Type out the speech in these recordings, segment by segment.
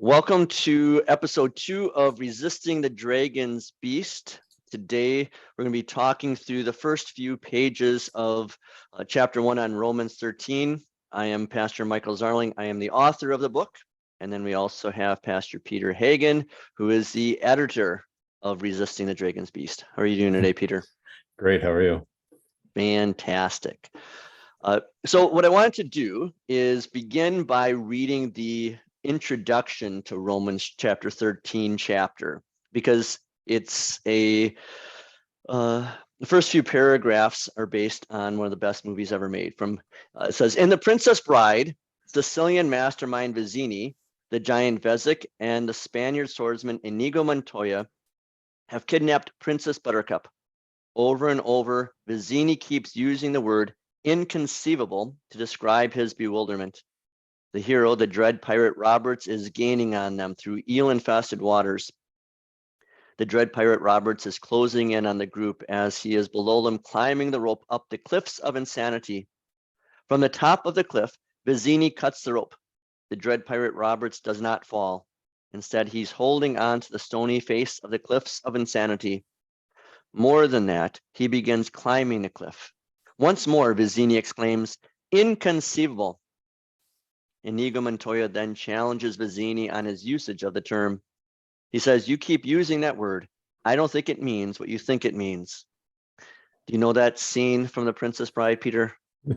Welcome to episode 2 of Resisting the Dragon's Beast. Today, we're going to be talking through the first few pages of chapter 1 on Romans 13. I am Pastor Michael Zarling. I am the author of the book. And then we also have Pastor Peter Hagen, who is the editor of Resisting the Dragon's Beast. How are you doing today, Peter? Great. How are you? Fantastic. So what I wanted to do is begin by reading the introduction to Romans chapter 13 chapter, because it's the first few paragraphs are based on one of the best movies ever made. It says, in The Princess Bride, Sicilian mastermind Vizzini, the giant Vezic, and the Spaniard swordsman Inigo Montoya have kidnapped Princess Buttercup. Over and over, Vizzini keeps using the word inconceivable to describe his bewilderment. The hero, the dread pirate Roberts, is gaining on them through eel-infested waters. The dread pirate Roberts is closing in on the group as he is below them, climbing the rope up the cliffs of insanity. From the top of the cliff, Vizzini cuts the rope. The dread pirate Roberts does not fall. Instead, he's holding on to the stony face of the cliffs of insanity. More than that, he begins climbing the cliff. Once more, Vizzini exclaims, inconceivable. Inigo Montoya then challenges Vizzini on his usage of the term. He says, you keep using that word. I don't think it means what you think it means. Do you know that scene from The Princess Bride, Peter?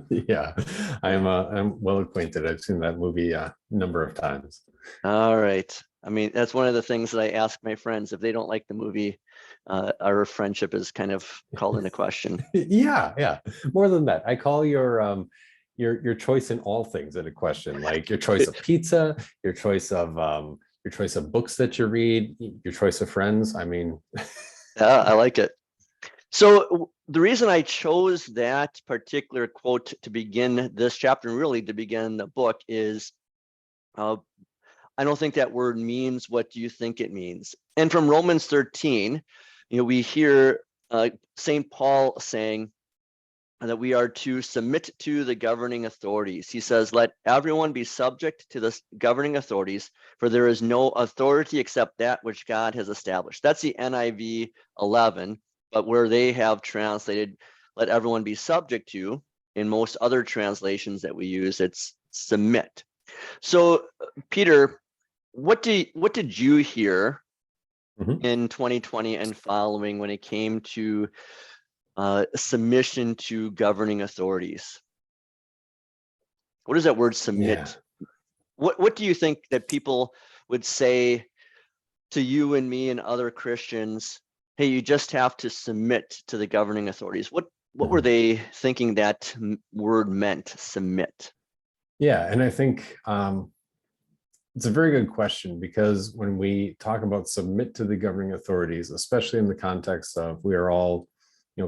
Yeah, I'm well acquainted. I've seen that movie a number of times. All right. I mean, that's one of the things that I ask my friends. If they don't like the movie, our friendship is kind of called into question. Yeah. More than that, I call your choice in all things into question, like your choice of pizza, your choice of books that you read, your choice of friends. I mean, yeah, I like it. So the reason I chose that particular quote to begin this chapter, and really to begin the book, is I don't think that word means what you think it means. And from Romans 13, we hear St. Paul saying that we are to submit to the governing authorities. He says, let everyone be subject to the governing authorities, for there is no authority except that which God has established. That's the NIV 11, but where they have translated, let everyone be subject to, in most other translations that we use, it's submit. So, Peter, what did you hear in 2020 and following when it came to submission to governing authorities? What does that word submit? Yeah. What do you think that people would say to you and me and other Christians? Hey, you just have to submit to the governing authorities. What were they thinking that word meant, submit? Yeah, and I think it's a very good question, because when we talk about submit to the governing authorities, especially in the context of we are all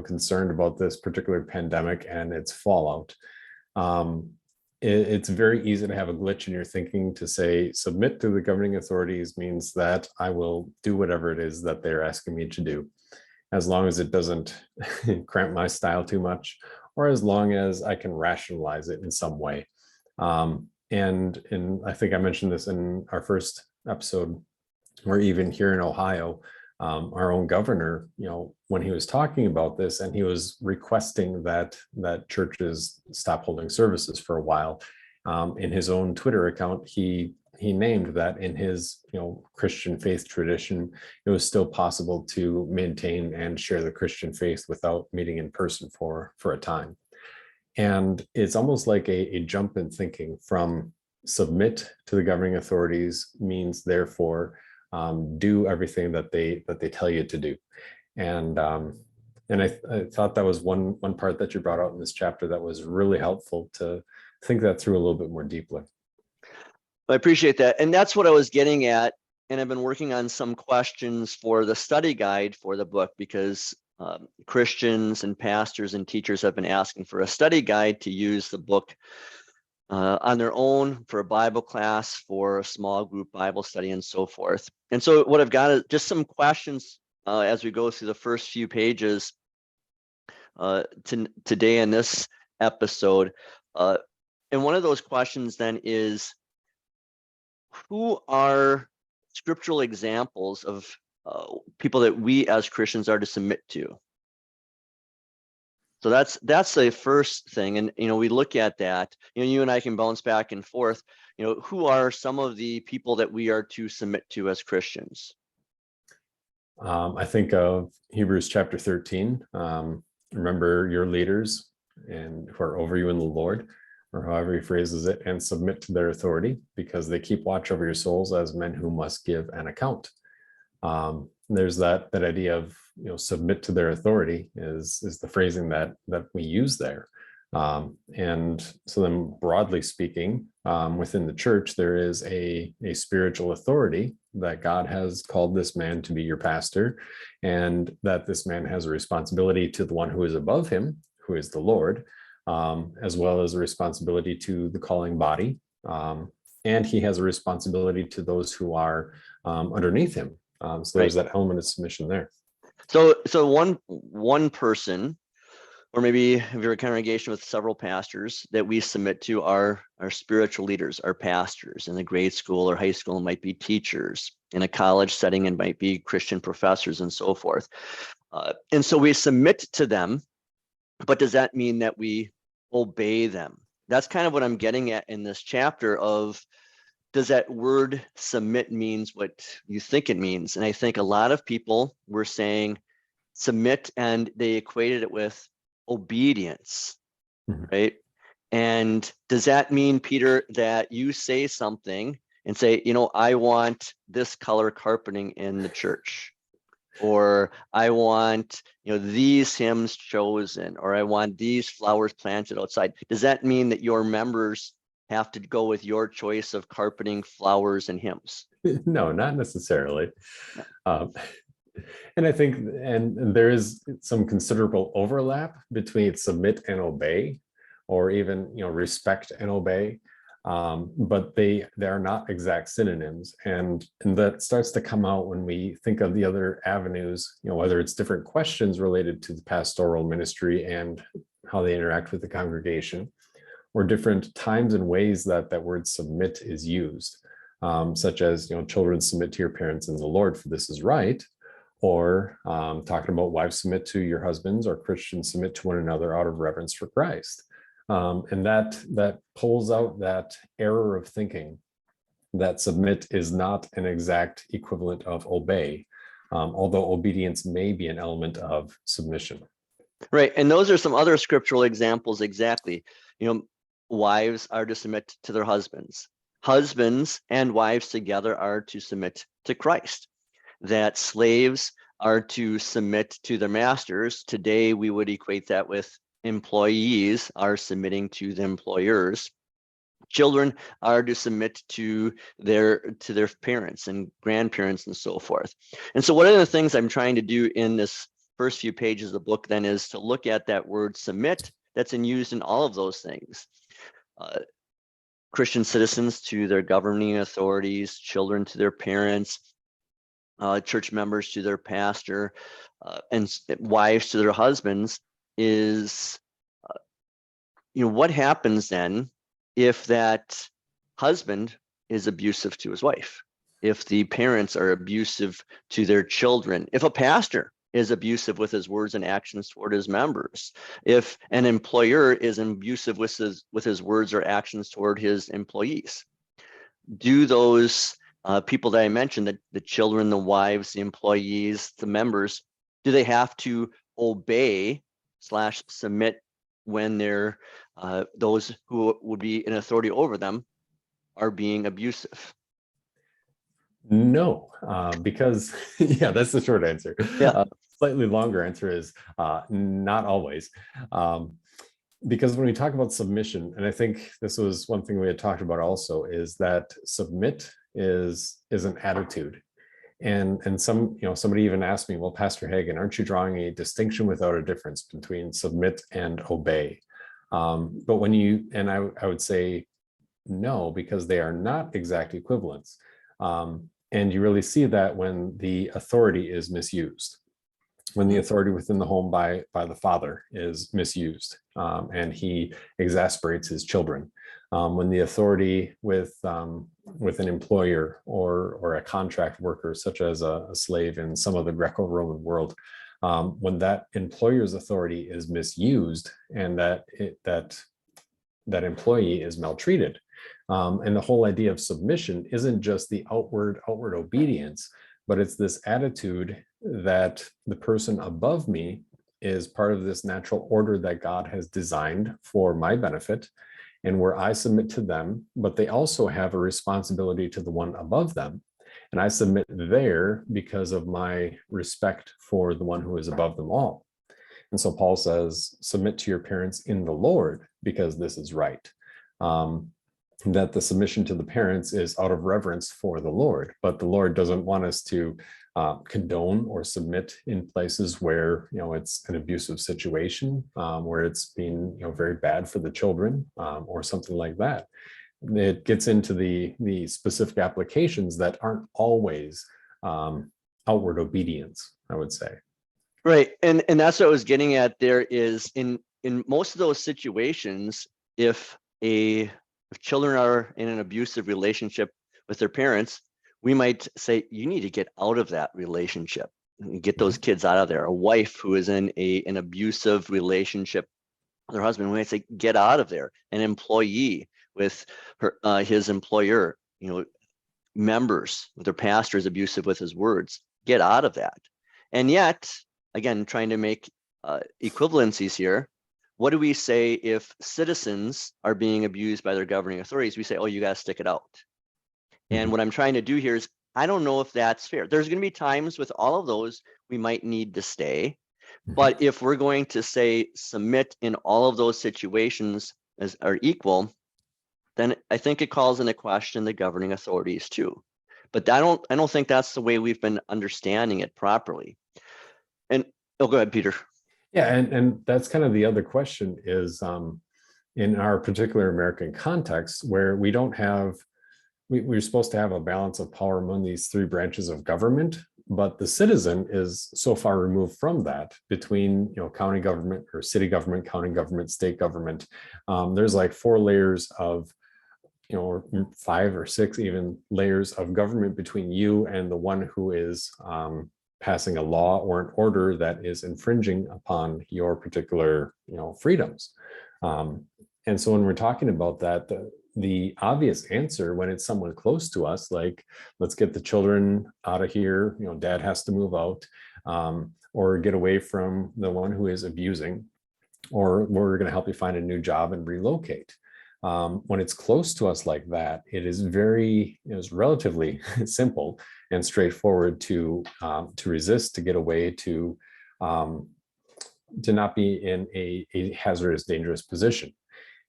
concerned about this particular pandemic and its fallout, it's very easy to have a glitch in your thinking to say submit to the governing authorities means that I will do whatever it is that they're asking me to do, as long as it doesn't cramp my style too much, or as long as I can rationalize it in some way. And I think I mentioned this in our first episode, or even here in Ohio, our own governor, when he was talking about this and he was requesting that churches stop holding services for a while, in his own Twitter account, he named that in his Christian faith tradition, it was still possible to maintain and share the Christian faith without meeting in person for a time. And it's almost like a jump in thinking from submit to the governing authorities means therefore do everything that they tell you to do. And I thought that was one part that you brought out in this chapter that was really helpful to think that through a little bit more deeply. I appreciate that. And that's what I was getting at. And I've been working on some questions for the study guide for the book, because Christians and pastors and teachers have been asking for a study guide to use the book on their own, for a Bible class, for a small group Bible study, and so forth. And so what I've got is just some questions as we go through the first few pages today in this episode. And one of those questions then is, who are scriptural examples of people that we as Christians are to submit to? So that's the first thing. And, we look at that, you and I can bounce back and forth, who are some of the people that we are to submit to as Christians? I think of Hebrews chapter 13. Remember your leaders and who are over you in the Lord, or however he phrases it, and submit to their authority, because they keep watch over your souls as men who must give an account. There's that idea of, submit to their authority is the phrasing that we use there. And so then, broadly speaking, within the church, there is a spiritual authority that God has called this man to be your pastor, and that this man has a responsibility to the one who is above him, who is the Lord, as well as a responsibility to the calling body. And he has a responsibility to those who are underneath him. So there's that element of submission there. So one person, or maybe if you're a congregation with several pastors, that we submit to are our spiritual leaders, our pastors. In the grade school or high school, it might be teachers. In a college setting, it might be Christian professors and so forth. And so we submit to them, but does that mean that we obey them? That's kind of what I'm getting at in this chapter of, does that word submit means what you think it means? And I think a lot of people were saying submit, and they equated it with obedience, right? And does that mean, Peter, that you say something and say, I want this color carpeting in the church, or I want, these hymns chosen, or I want these flowers planted outside? Does that mean that your members have to go with your choice of carpeting, flowers, and hymns? No, not necessarily. And I think, and there is some considerable overlap between submit and obey, or even, respect and obey. But they are not exact synonyms. And that starts to come out when we think of the other avenues, whether it's different questions related to the pastoral ministry and how they interact with the congregation, or different times and ways that word submit is used, such as, children, submit to your parents in the Lord, for this is right. Or talking about wives, submit to your husbands, or Christians, submit to one another out of reverence for Christ. And that pulls out that error of thinking that submit is not an exact equivalent of obey, although obedience may be an element of submission. Right. And those are some other scriptural examples. Exactly. Wives are to submit to their husbands. Husbands and wives together are to submit to Christ. That slaves are to submit to their masters. Today, we would equate that with employees are submitting to the employers. Children are to submit to their parents and grandparents and so forth. And so one of the things I'm trying to do in this first few pages of the book then is to look at that word submit that's used in all of those things. Christian citizens to their governing authorities, children to their parents, church members to their pastor, and wives to their husbands. Is what happens then if that husband is abusive to his wife, if the parents are abusive to their children, if a pastor is abusive with his words and actions toward his members, if an employer is abusive with his words or actions toward his employees? Do those people that I mentioned, the children, the wives, the employees, the members, do they have to obey / submit when they're those who would be in authority over them are being abusive? No, because yeah, that's the short answer. Yeah. Slightly longer answer is not always. Because when we talk about submission, and I think this was one thing we had talked about also, is that submit is an attitude. And somebody even asked me, well, Pastor Hagen, aren't you drawing a distinction without a difference between submit and obey? But I would say no, because they are not exact equivalents. And you really see that when the authority is misused, when the authority within the home by the father is misused, and he exasperates his children. When the authority with an employer or a contract worker, such as a slave in some of the Greco-Roman world, when that employer's authority is misused and that employee is maltreated. And the whole idea of submission isn't just the outward obedience, but it's this attitude that the person above me is part of this natural order that God has designed for my benefit, and where I submit to them, but they also have a responsibility to the one above them. And I submit there because of my respect for the one who is above them all. And so Paul says, submit to your parents in the Lord, because this is right. That the submission to the parents is out of reverence for the Lord, but the Lord doesn't want us to condone or submit in places where, it's an abusive situation, where it's being, very bad for the children, or something like that. It gets into the specific applications that aren't always outward obedience, I would say. Right. And that's what I was getting at there is in most of those situations, if children are in an abusive relationship with their parents, we might say, you need to get out of that relationship and get those kids out of there. A wife who is in an abusive relationship with her husband, we might say, get out of there. An employee with his employer, members, their pastor is abusive with his words, get out of that. And yet, again, trying to make equivalencies here, what do we say if citizens are being abused by their governing authorities? We say, oh, you got to stick it out. And what I'm trying to do here is, I don't know if that's fair. There's going to be times with all of those we might need to stay. But if we're going to say submit in all of those situations as are equal, then I think it calls into question the governing authorities too. But I don't think that's the way we've been understanding it properly. And go ahead, Peter. Yeah, and that's kind of the other question is in our particular American context, where we don't have, we're supposed to have a balance of power among these three branches of government, but the citizen is so far removed from that between, county government or city government, county government, state government. There's like 4 layers of, or 5 or 6 even layers of government between you and the one who is passing a law or an order that is infringing upon your particular, freedoms. And so when we're talking about that, the obvious answer when it's someone close to us, like, let's get the children out of here, dad has to move out, or get away from the one who is abusing, or we're going to help you find a new job and relocate. When it's close to us like that, it is relatively simple and straightforward to resist, to get away, to not be in a hazardous, dangerous position.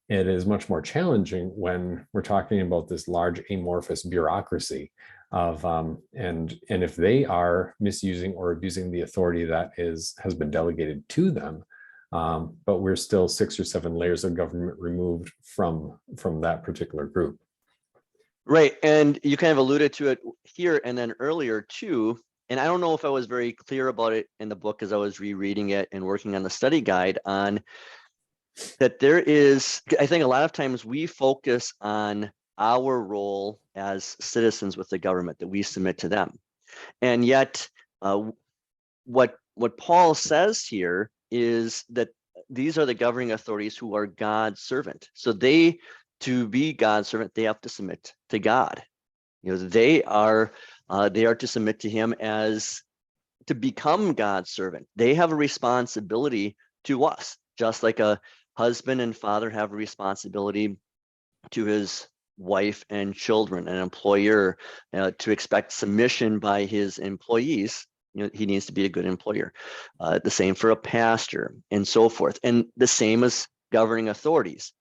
It is much more challenging when we're talking about this large amorphous bureaucracy of and if they are misusing or abusing the authority that has been delegated to them. But we're still 6 or 7 layers of government removed from that particular group. Right. And you kind of alluded to it here and then earlier too. And I don't know if I was very clear about it in the book as I was rereading it and working on the study guide on that there is, I think a lot of times we focus on our role as citizens with the government, that we submit to them. And yet what Paul says here is that these are the governing authorities who are God's servant. So to be God's servant, they have to submit to God. They are to submit to him as to become God's servant. They have a responsibility to us, just like a husband and father have a responsibility to his wife and children, an employer to expect submission by his employees. He needs to be a good employer. The same for a pastor and so forth. And the same as governing authorities.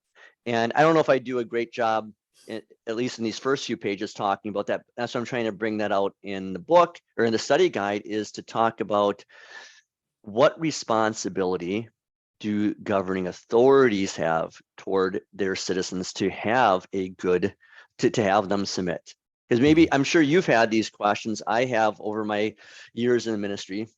And I don't know if I do a great job, at least in these first few pages, talking about that. That's why I'm trying to bring that out in the book or in the study guide, is to talk about what responsibility do governing authorities have toward their citizens to have to have them submit. Because maybe, I'm sure you've had these questions. I have over my years in the ministry,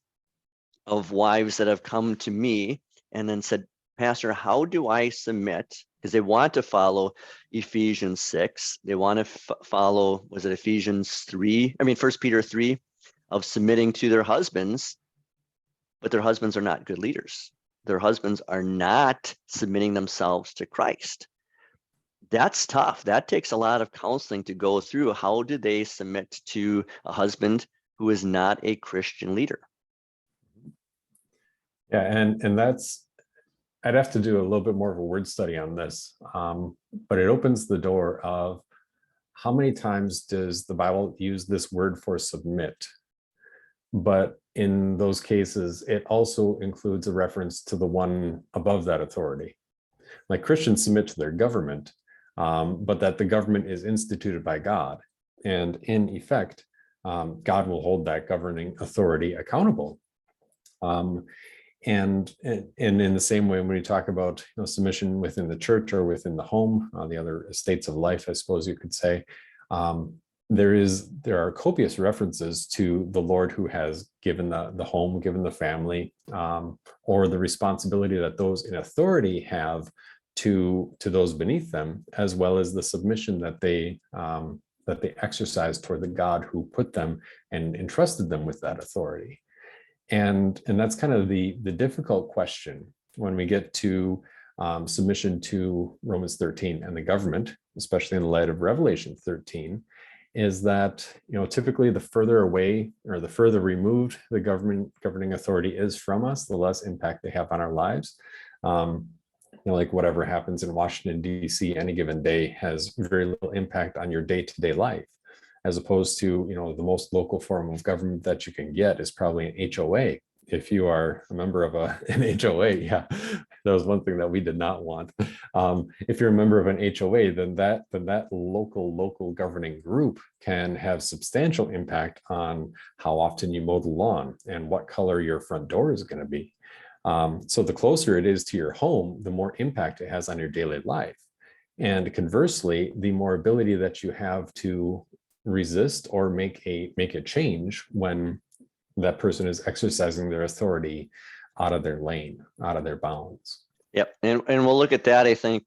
of wives that have come to me and then said, Pastor, how do I submit? Because they want to follow Ephesians 6. They want to follow, was it Ephesians 3? I mean, 1 Peter 3 of submitting to their husbands, but their husbands are not good leaders. Their husbands are not submitting themselves to Christ. That's tough. That takes a lot of counseling to go through. How do they submit to a husband who is not a Christian leader? Yeah, and that's, I'd have to do a little bit more of a word study on this, but it opens the door of how many times does the Bible use this word for submit? But in those cases, it also includes a reference to the one above that authority. Like Christians submit to their government, but that the government is instituted by God. And in effect, God will hold that governing authority accountable. And in the same way, when you talk about submission within the church or within the home, the other states of life, I suppose you could say, there are copious references to the Lord who has given the home, given the family, or the responsibility that those in authority have to those beneath them, as well as the submission that they exercise toward the God who put them and entrusted them with that authority. And that's kind of the difficult question when we get to submission to Romans 13 and the government, especially in the light of Revelation 13, is that typically the further away or the further removed the governing authority is from us, the less impact they have on our lives. Like whatever happens in Washington, D.C. any given day has very little impact on your day-to-day life, as opposed to, the most local form of government that you can get is probably an HOA. If you are a member of an HOA, yeah, that was one thing that we did not want. If you're a member of an HOA, then that local governing group can have substantial impact on how often you mow the lawn and what color your front door is going to be. So the closer it is to your home, the more impact it has on your daily life. And conversely, the more ability that you have to resist or make a change when that person is exercising their authority out of their lane, out of their bounds. Yep. And we'll look at that, I think,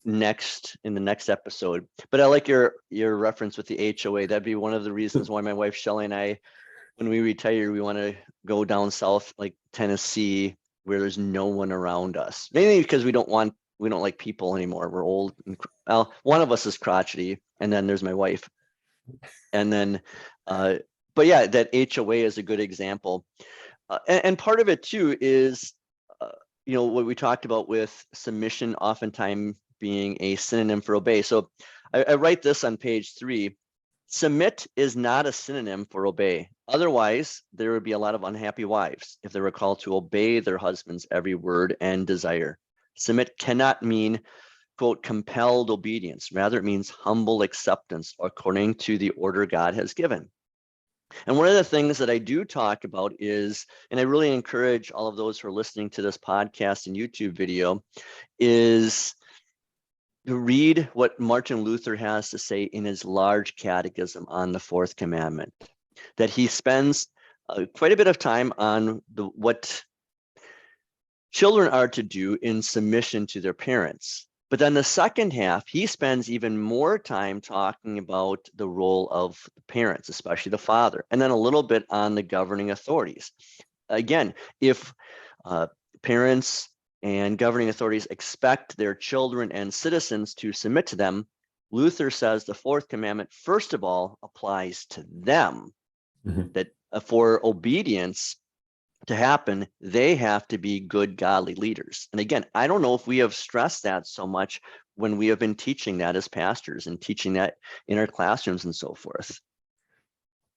in the next episode. But I like your reference with the HOA. That'd be one of the reasons why my wife Shelly and I, when we retire, we want to go down south, like Tennessee, where there's no one around us. Mainly because we don't like people anymore. We're old. Well, one of us is crotchety, and then there's my wife. And then, but yeah, that HOA is a good example. And part of it too is, what we talked about with submission oftentimes being a synonym for obey. So I write this on page 3. Submit is not a synonym for obey. Otherwise, there would be a lot of unhappy wives if they were called to obey their husband's every word and desire. Submit cannot mean, quote, compelled obedience. Rather, it means humble acceptance according to the order God has given. And one of the things that I do talk about is, and I really encourage all of those who are listening to this podcast and YouTube video, is to read what Martin Luther has to say in his large catechism on the fourth commandment, that he spends quite a bit of time on what children are to do in submission to their parents. But then the second half, he spends even more time talking about the role of the parents, especially the father, and then a little bit on the governing authorities. Again, if parents and governing authorities expect their children and citizens to submit to them, Luther says the fourth commandment, first of all, applies to them, that for obedience to happen, they have to be good, godly leaders. And again, I don't know if we have stressed that so much when we have been teaching that as pastors and teaching that in our classrooms and so forth.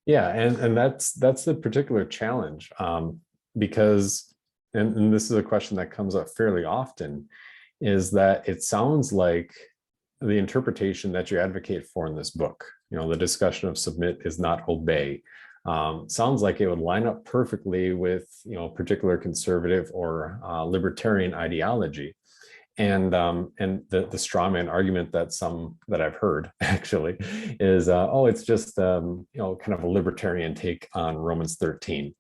Yeah, and that's the particular challenge, because, and this is a question that comes up fairly often, is that it sounds like the interpretation that you advocate for in this book, the discussion of submit is not obey, sounds like it would line up perfectly with particular conservative or libertarian ideology. And the straw man argument that I've heard actually is, it's just kind of a libertarian take on Romans 13.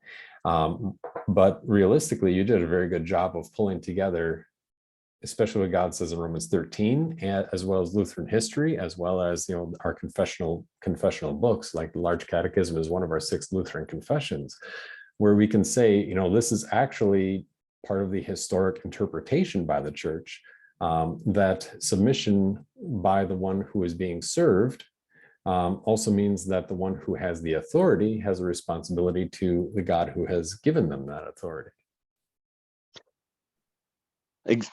But realistically, you did a very good job of pulling together especially what God says in Romans 13, as well as Lutheran history, as well as our confessional books, like the Large Catechism is one of our 6 Lutheran confessions, where we can say, this is actually part of the historic interpretation by the church, that submission by the one who is being served also means that the one who has the authority has a responsibility to the God who has given them that authority.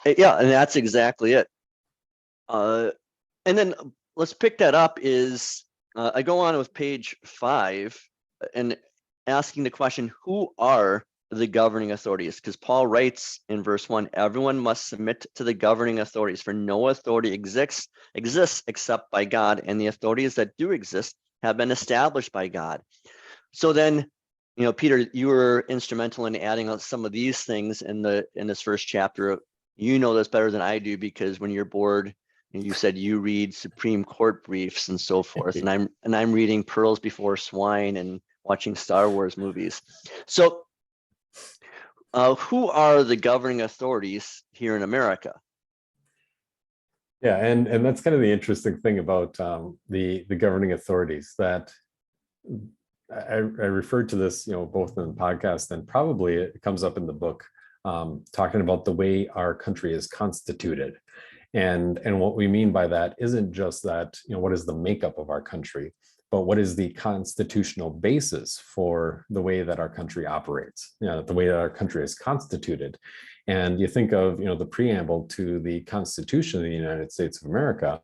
Yeah, and that's exactly it. And then let's pick that up is I go on with page 5 and asking the question, who are the governing authorities? Because Paul writes in verse 1, everyone must submit to the governing authorities, for no authority exists except by God, and the authorities that do exist have been established by God. So then, Peter, you were instrumental in adding on some of these things in this first chapter. You know this better than I do, because when you're bored, and you said you read Supreme Court briefs and so forth, and I'm reading Pearls Before Swine and watching Star Wars movies. So who are the governing authorities here in America? Yeah, and that's kind of the interesting thing about the governing authorities, that I referred to this, both in the podcast and probably it comes up in the book, talking about the way our country is constituted. And what we mean by that isn't just that, what is the makeup of our country, but what is the constitutional basis for the way that our country operates, the way that our country is constituted. And you think of, the preamble to the Constitution of the United States of America,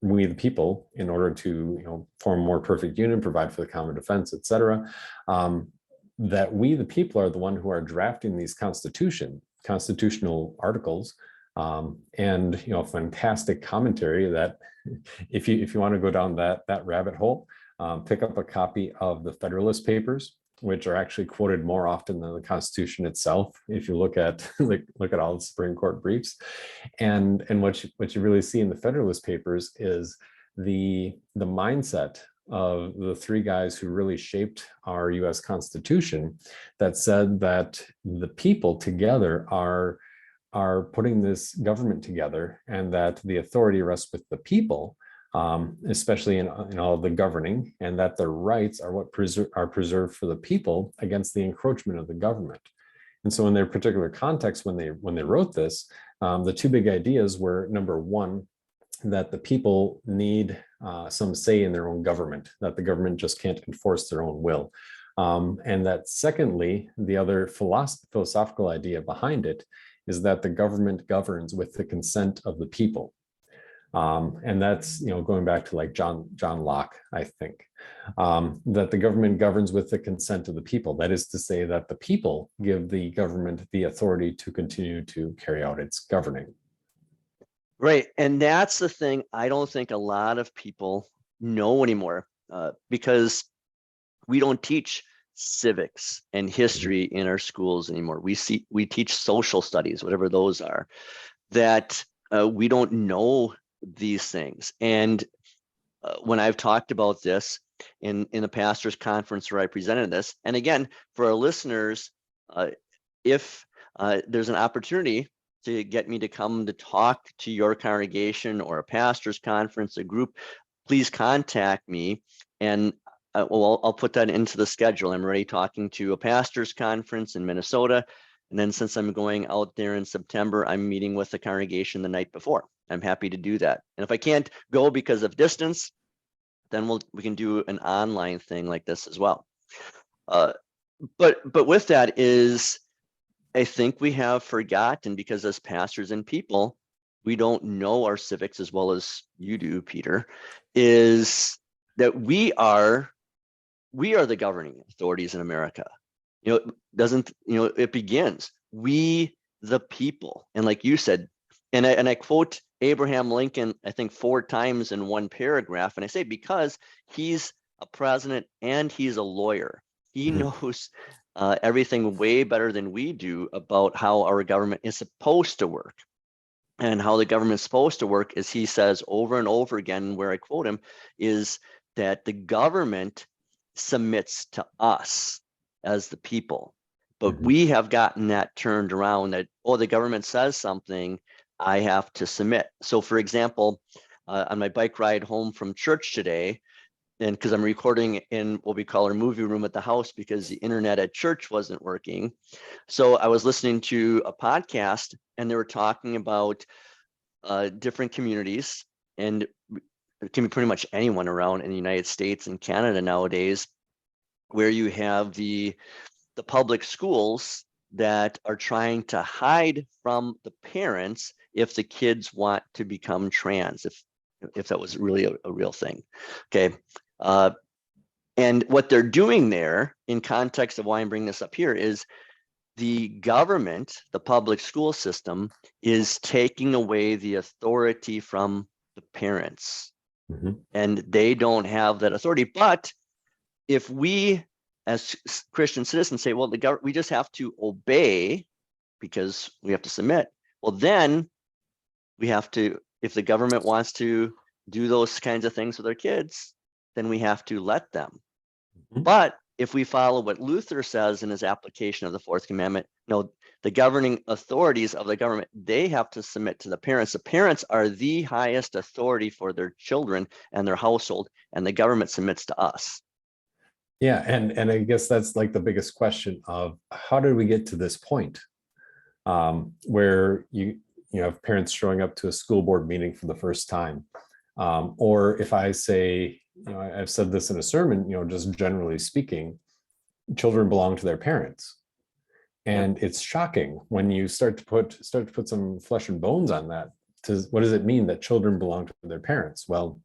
we the people, in order to form a more perfect union, provide for the common defense, et cetera, that we the people are the one who are drafting these constitutional articles, and fantastic commentary that if you want to go down that rabbit hole, pick up a copy of the Federalist Papers, which are actually quoted more often than the Constitution itself, if you look at look at all the Supreme Court briefs. And what you really see in the Federalist Papers is the mindset of the 3 guys who really shaped our US Constitution, that said that the people together are putting this government together, and that the authority rests with the people, especially in all the governing, and that the rights are what are preserved for the people against the encroachment of the government. And so in their particular context, when they wrote this, the 2 big ideas were, number 1, that the people need some say in their own government, that the government just can't enforce their own will. And that secondly, the other philosophical idea behind it is that the government governs with the consent of the people. And that's, going back to like John Locke, I think, that the government governs with the consent of the people. That is to say that the people give the government the authority to continue to carry out its governing. Right. And that's the thing I don't think a lot of people know anymore, because we don't teach civics and history in our schools anymore. We teach social studies, whatever those are, that we don't know these things. And when I've talked about this in the pastors' conference where I presented this, and again, for our listeners, if there's an opportunity to get me to come to talk to your congregation or a pastor's conference, a group, please contact me, and I'll put that into the schedule. I'm already talking to a pastor's conference in Minnesota. And then since I'm going out there in September, I'm meeting with the congregation the night before. I'm happy to do that. And if I can't go because of distance, then we can do an online thing like this as well. But with that is, I think we have forgotten, because as pastors and people, we don't know our civics as well as you do, Peter, is that we are the governing authorities in America. It begins, we the people. And like you said, and I quote Abraham Lincoln, I think 4 times in one paragraph. And I say, because he's a president and he's a lawyer, he knows everything way better than we do about how our government is supposed to work. And how the government's supposed to work, is he says over and over again, where I quote him, is that the government submits to us as the people, But we have gotten that turned around that, oh, the government says something, I have to submit. So for example, on my bike ride home from church today, and because I'm recording in what we call our movie room at the house because the internet at church wasn't working. So I was listening to a podcast and they were talking about different communities, and it can be pretty much anyone around in the United States and Canada nowadays, where you have the public schools that are trying to hide from the parents if the kids want to become trans, if that was really a real thing. Okay. And what they're doing there, in context of why I'm bringing this up here, is the government, the public school system, is taking away the authority from the parents. And they don't have that authority. But if we as Christian citizens say, well, we just have to obey because we have to submit, well, then we have to, if the government wants to do those kinds of things with their kids, then we have to let them. But if we follow what Luther says in his application of the fourth commandment, no, the governing authorities of the government, they have to submit to the parents. The parents are the highest authority for their children and their household, and the government submits to us. Yeah, and I guess that's like the biggest question of how did we get to this point where you have parents showing up to a school board meeting for the first time, or if I say, I've said this in a sermon, just generally speaking, children belong to their parents, and it's shocking when you start to put some flesh and bones on that. What does it mean that children belong to their parents? Well,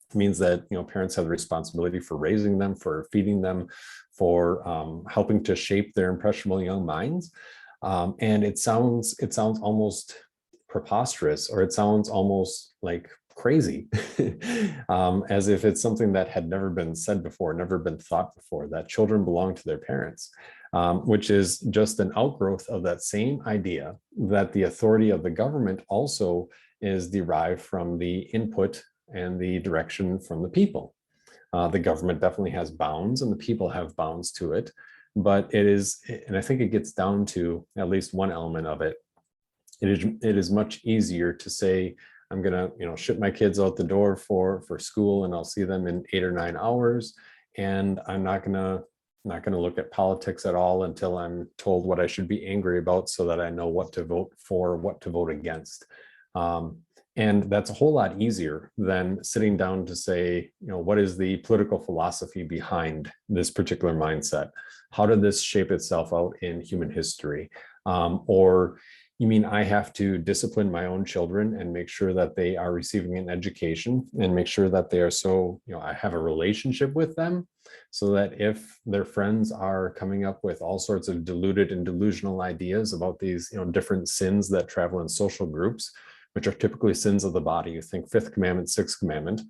it means that parents have the responsibility for raising them, for feeding them, for helping to shape their impressionable young minds. And it sounds almost preposterous, or it sounds almost like crazy, as if it's something that had never been said before, never been thought before, that children belong to their parents, which is just an outgrowth of that same idea that the authority of the government also is derived from the input and the direction from the people. The government definitely has bounds and the people have bounds to it, but it is, and I think it gets down to at least one element of it. It is much easier to say, I'm gonna, ship my kids out the door for school, and I'll see them in 8 or 9 hours, and I'm not gonna look at politics at all until I'm told what I should be angry about, so that I know what to vote for, what to vote against. And that's a whole lot easier than sitting down to say, what is the political philosophy behind this particular mindset? How did this shape itself out in human history? Or you mean I have to discipline my own children and make sure that they are receiving an education and make sure that they are I have a relationship with them, so that if their friends are coming up with all sorts of deluded and delusional ideas about these, different sins that travel in social groups, which are typically sins of the body. You think fifth commandment, sixth commandment,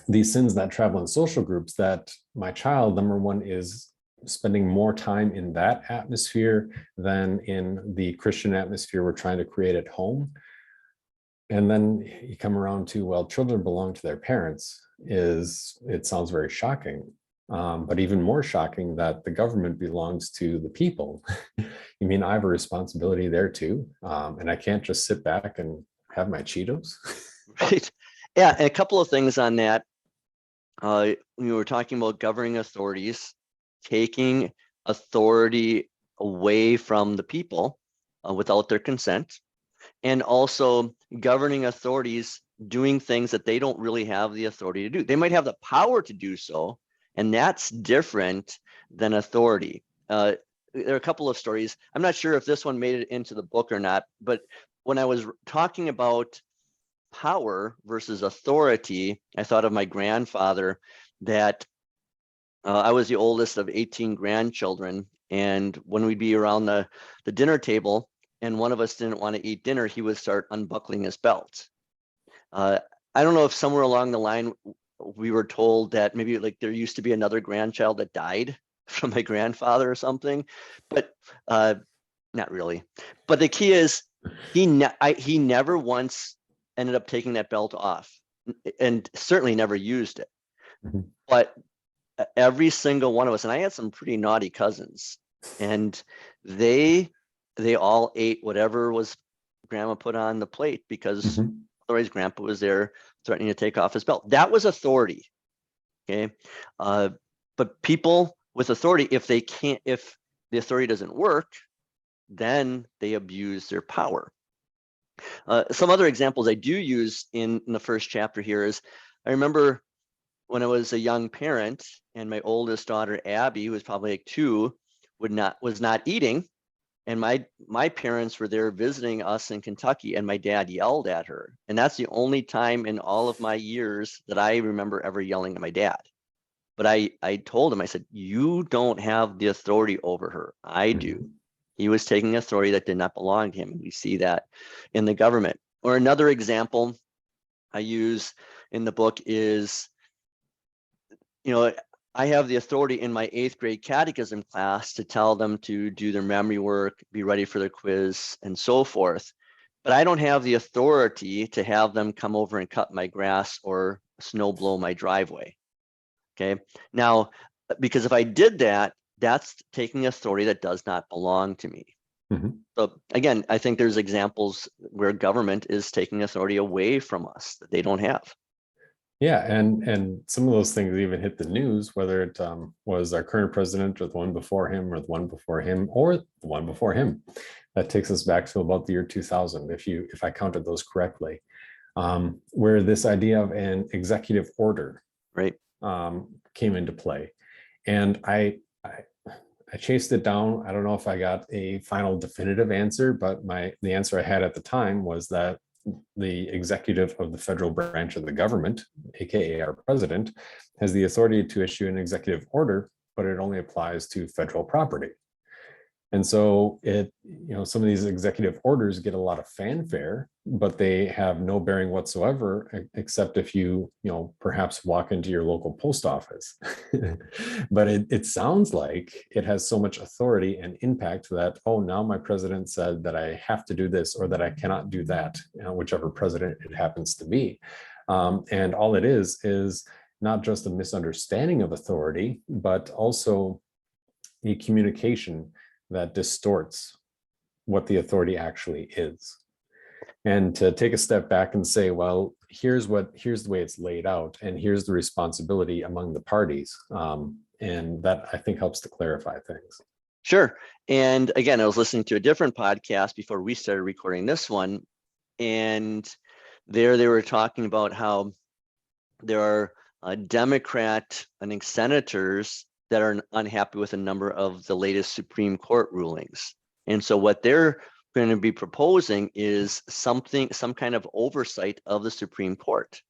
these sins that travel in social groups, that my child, number one, is spending more time in that atmosphere than in the Christian atmosphere we're trying to create at home. And then you come around to, well, children belong to their parents, it sounds very shocking. But even more shocking that the government belongs to the people. You mean I have a responsibility there too? And I can't just sit back and have my Cheetos? Right. Yeah, and a couple of things on that. We were talking about governing authorities, taking authority away from the people without their consent, and also governing authorities doing things that they don't really have the authority to do. They might have the power to do so, and that's different than authority. There are a couple of stories. I'm not sure if this one made it into the book or not, but when I was talking about power versus authority, I thought of my grandfather, that I was the oldest of 18 grandchildren. And when we'd be around the dinner table and one of us didn't want to eat dinner, he would start unbuckling his belt. I don't know if somewhere along the line we were told that maybe like there used to be another grandchild that died from my grandfather or something, but not really. But the key is he never once ended up taking that belt off, and certainly never used it. But every single one of us, and I had some pretty naughty cousins, and they all ate whatever was grandma put on the plate, because otherwise grandpa was there threatening to take off his belt. That was authority. Okay. But people with authority, if the authority doesn't work, then they abuse their power. Some other examples I do use in the first chapter here is, I remember when I was a young parent and my oldest daughter, Abby, who was probably like 2, was not eating. And my parents were there visiting us in Kentucky, and my dad yelled at her. And that's the only time in all of my years that I remember ever yelling at my dad. But I told him, I said, you don't have the authority over her. I do. He was taking authority that did not belong to him. We see that in the government. Or another example I use in the book is, I have the authority in my 8th grade catechism class to tell them to do their memory work, be ready for their quiz, and so forth. But I don't have the authority to have them come over and cut my grass or snow blow my driveway. Okay. Now, because if I did that, that's taking authority that does not belong to me. So again, I think there's examples where government is taking authority away from us that they don't have. Yeah, and some of those things even hit the news, whether it was our current president or the one before him or the one before him or the one before him. That takes us back to about the year 2000, if I counted those correctly, where this idea of an executive order came into play. And I chased it down. I don't know if I got a final definitive answer, but the answer I had at the time was that the executive of the federal branch of the government, aka our president, has the authority to issue an executive order, but it only applies to federal property. And so some of these executive orders get a lot of fanfare, but they have no bearing whatsoever, except if you perhaps walk into your local post office. But it sounds like it has so much authority and impact that, oh, now my president said that I have to do this or that I cannot do that, whichever president it happens to be. And all it is not just a misunderstanding of authority, but also a communication that distorts what the authority actually is. And to take a step back and say, well, here's the way it's laid out, and here's the responsibility among the parties. And that, I think, helps to clarify things. Sure. And again, I was listening to a different podcast before we started recording this one, and there they were talking about how there are Democrat, I think, senators that are unhappy with a number of the latest Supreme Court rulings. And so what they're going to be proposing is some kind of oversight of the Supreme Court,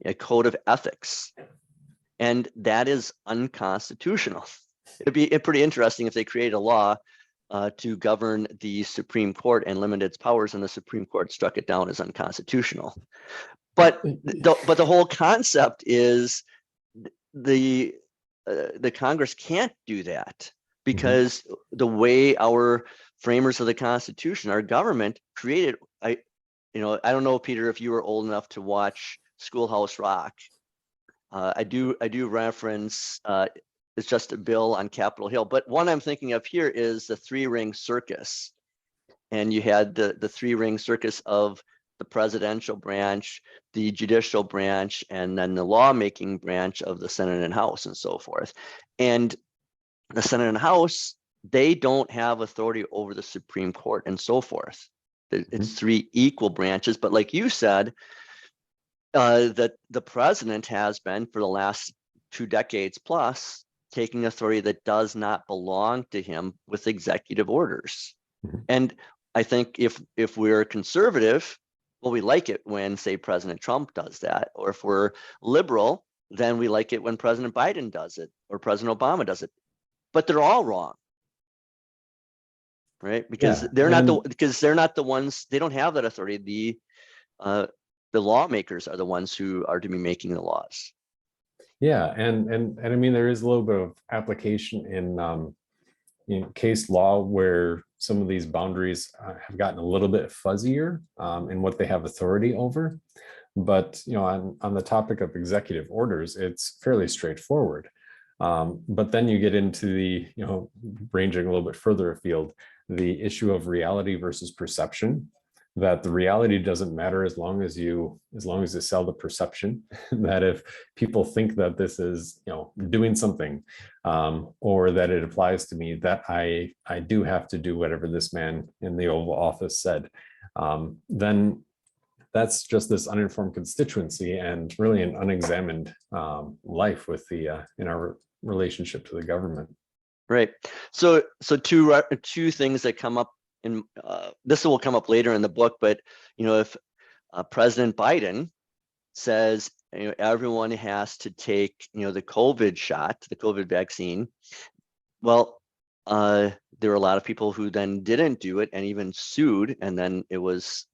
a code of ethics. And that is unconstitutional. It'd be pretty interesting if they created a law to govern the Supreme Court and limit its powers, and the Supreme Court struck it down as unconstitutional. But the whole concept is the Congress can't do that, because the way our framers of the Constitution, our government created, I don't know, Peter, if you were old enough to watch Schoolhouse Rock. I do reference it's just a bill on Capitol Hill, but one I'm thinking of here is the 3-ring circus. And you had the 3-ring circus of the presidential branch, the judicial branch, and then the lawmaking branch of the Senate and House, and so forth. And the Senate and House, they don't have authority over the Supreme Court, and so forth. It's 3 equal branches. But like you said, that the president has been, for the last 2 decades plus, taking authority that does not belong to him with executive orders. And I think if we're conservative, well, we like it when, say, President Trump does that. Or if we're liberal, then we like it when President Biden does it or President Obama does it. But they're all wrong, right? Because they're not the ones. They don't have that authority. The lawmakers are the ones who are to be making the laws. Yeah, and I mean, there is a little bit of application in case law where some of these boundaries have gotten a little bit fuzzier in what they have authority over. But on the topic of executive orders, it's fairly straightforward. But then you get into the, ranging a little bit further afield, the issue of reality versus perception, that the reality doesn't matter as long as you sell the perception that if people think that this is, doing something, or that it applies to me, that I do have to do whatever this man in the Oval Office said, then that's just this uninformed constituency and really an unexamined life with the in our relationship to the government. Right. So two things that come up in this will come up later in the book, but if President Biden says everyone has to take the COVID shot, the COVID vaccine, well, there were a lot of people who then didn't do it and even sued, and then it was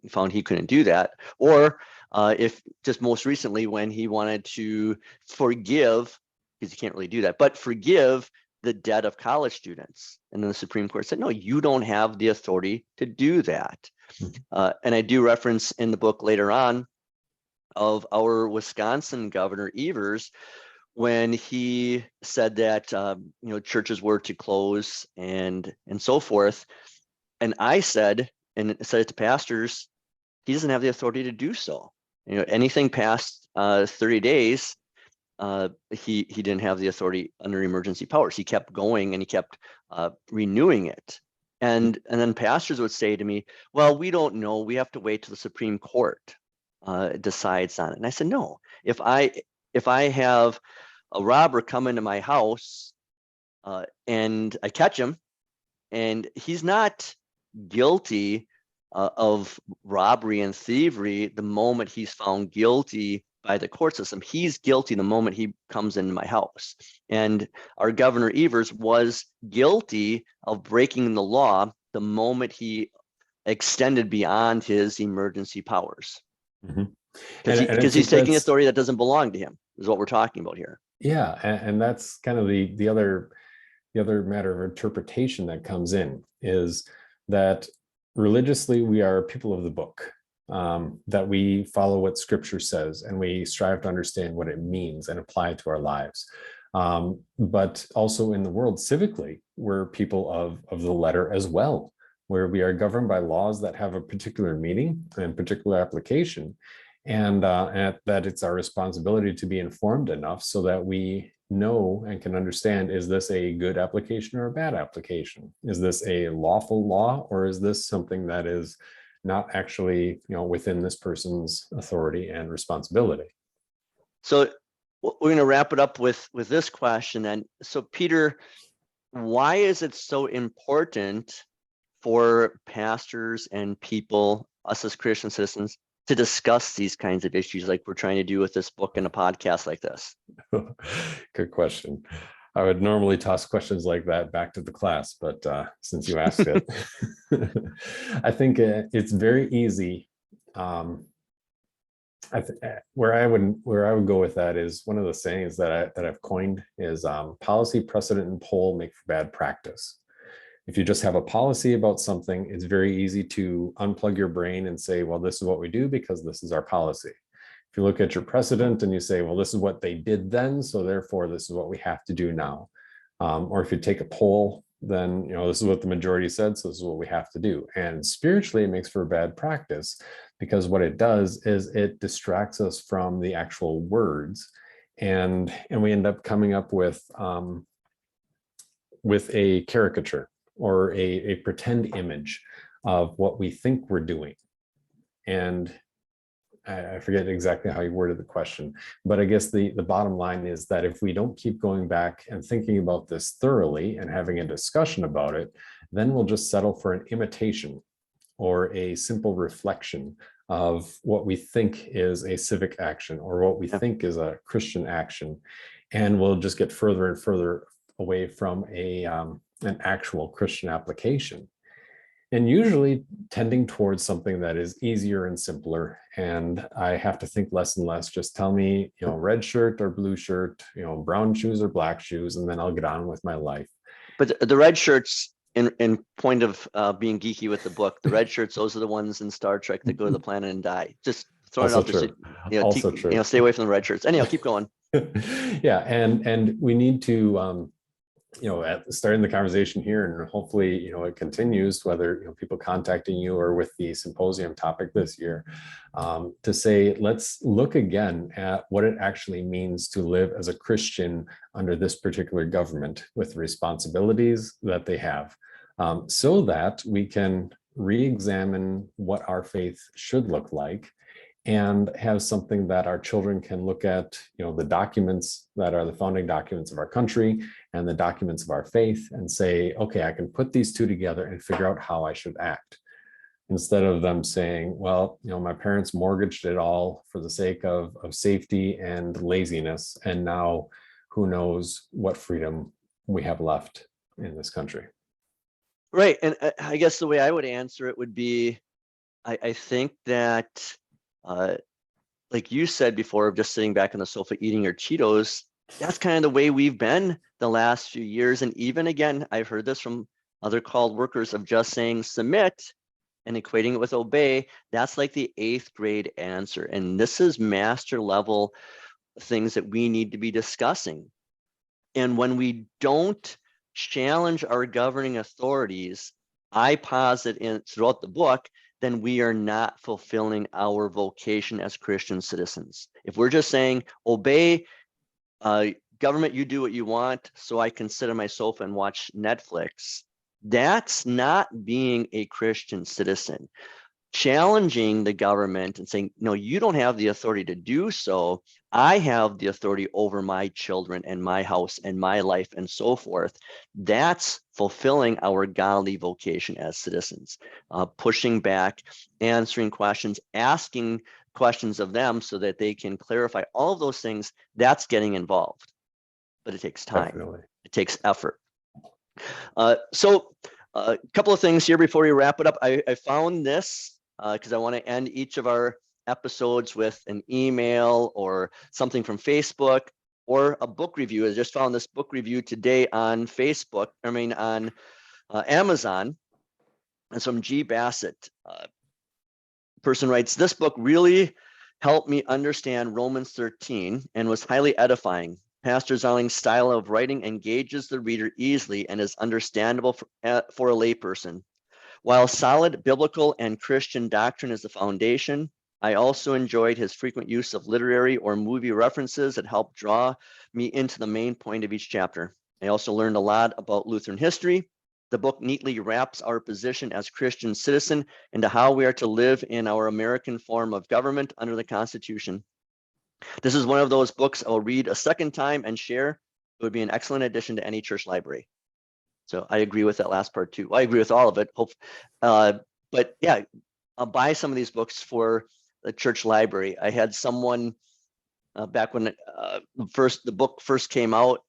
found he couldn't do that. Or if just most recently when he wanted to forgive, because you can't really do that, but forgive the debt of college students. And then the Supreme Court said, no, you don't have the authority to do that. And I do reference in the book later on of our Wisconsin Governor Evers, when he said that churches were to close and so forth. And I said it to pastors, he doesn't have the authority to do so. Anything past 30 days, he didn't have the authority under emergency powers. He kept going and he kept renewing it. And then pastors would say to me, well, we don't know. We have to wait till the Supreme Court decides on it. And I said, no, if I have a robber come into my house and I catch him and he's not guilty of robbery and thievery the moment he's found guilty by the court system, he's guilty the moment he comes into my house. And our Governor Evers was guilty of breaking the law the moment he extended beyond his emergency powers. Because he's taking authority that doesn't belong to him, is what we're talking about here. Yeah, and that's kind of the other matter of interpretation that comes in, is that religiously we are people of the book, that we follow what Scripture says and we strive to understand what it means and apply it to our lives. But also in the world, civically, we're people of the letter as well, where we are governed by laws that have a particular meaning and particular application. And that it's our responsibility to be informed enough so that we know and can understand, is this a good application or a bad application? Is this a lawful law, or is this something that is not actually within this person's authority and responsibility? So we're going to wrap it up with this question then. So Peter, why is it so important for pastors and people, us as Christian citizens, to discuss these kinds of issues like we're trying to do with this book and a podcast like this? Good question. I would normally toss questions like that back to the class, but since you asked it, I think it's very easy. Where I would go with that is one of the sayings that I've coined is policy, precedent, and poll make for bad practice. If you just have a policy about something, it's very easy to unplug your brain and say, well, this is what we do because this is our policy. If you look at your precedent and you say, well, this is what they did then, so therefore this is what we have to do now. Or if you take a poll, then this is what the majority said, so this is what we have to do. And spiritually, it makes for a bad practice, because what it does is it distracts us from the actual words, and we end up coming up with a caricature or a pretend image of what we think we're doing. And I forget exactly how you worded the question, but I guess the bottom line is that if we don't keep going back and thinking about this thoroughly and having a discussion about it, then we'll just settle for an imitation or a simple reflection of what we think is a civic action or what we think is a Christian action. And we'll just get further and further away from an actual Christian application, and usually tending towards something that is easier and simpler. And I have to think less and less. Just tell me, red shirt or blue shirt, brown shoes or black shoes, and then I'll get on with my life. But the red shirts, in point of being geeky with the book, the red shirts, those are the ones in Star Trek that go to the planet and die. Just Throwing it Also out there. true. So, Also true. stay away from the red shirts. Anyhow, keep going. Yeah, and we need to at starting the conversation here, and hopefully it continues, whether people contacting you or with the symposium topic this year, to say, let's look again at what it actually means to live as a Christian under this particular government with the responsibilities that they have, so that we can re-examine what our faith should look like, and have something that our children can look at, the documents that are the founding documents of our country and the documents of our faith, and say, okay, I can put these two together and figure out how I should act. Instead of them saying, well, my parents mortgaged it all for the sake of safety and laziness, and now who knows what freedom we have left in this country. Right. And I guess the way I would answer it would be, I think that like you said before, of just sitting back on the sofa eating your Cheetos, that's kind of the way we've been the last few years. And even again, I've heard this from other called workers, of just saying submit and equating it with obey. That's like the 8th grade answer. And this is master level things that we need to be discussing. And when we don't challenge our governing authorities, I posit throughout the book, then we are not fulfilling our vocation as Christian citizens. If we're just saying, obey government, you do what you want, so I can sit on my sofa and watch Netflix, that's not being a Christian citizen. Challenging the government and saying, no, you don't have the authority to do so. I have the authority over my children and my house and my life and so forth. That's fulfilling our godly vocation as citizens, pushing back, answering questions, asking questions of them so that they can clarify all of those things. That's getting involved, but it takes time. Definitely. It takes effort. So a couple of things here before we wrap it up. I found this because I want to end each of our episodes with an email or something from Facebook or a book review. I just found this book review today on Facebook, on Amazon. It's from G. Bassett. Person writes, this book really helped me understand Romans 13 and was highly edifying. Pastor Zelling's style of writing engages the reader easily and is understandable for a layperson. While solid biblical and Christian doctrine is the foundation, I also enjoyed his frequent use of literary or movie references that helped draw me into the main point of each chapter. I also learned a lot about Lutheran history. The book neatly wraps our position as Christian citizen into how we are to live in our American form of government under the Constitution. This is one of those books I'll read a second time and share. It would be an excellent addition to any church library. So I agree with that last part too. I agree with all of it. But yeah, I'll buy some of these books for the church library. I had someone back when the book first came out,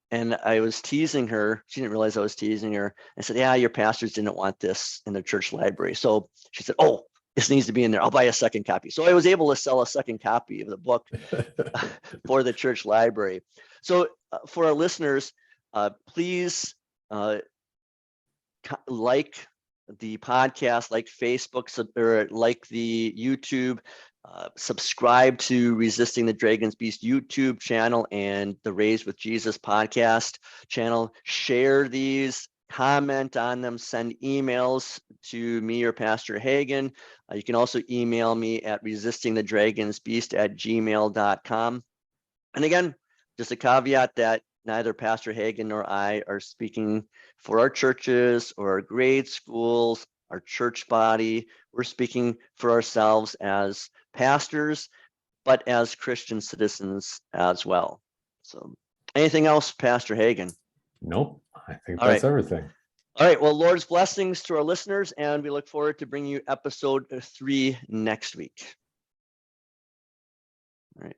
and I was teasing her. She didn't realize I was teasing her. I said, yeah, your pastors didn't want this in the church library. So she said, oh, this needs to be in there. I'll buy a second copy. So I was able to sell a second copy of the book for the church library. So for our listeners, please like the podcast, like Facebook, or like the YouTube, subscribe to Resisting the Dragon's Beast YouTube channel and the Raised with Jesus podcast channel. Share these, comment on them, send emails to me or Pastor Hagen. You can also email me at resistingthedragonsbeast@gmail.com. And again, just a caveat that neither Pastor Hagen nor I are speaking for our churches or our grade schools, our church body. We're speaking for ourselves as pastors, but as Christian citizens as well. So anything else, Pastor Hagen? Nope, I think All that's right. everything. All right, well, Lord's blessings to our listeners, and we look forward to bringing you episode 3 next week. All right.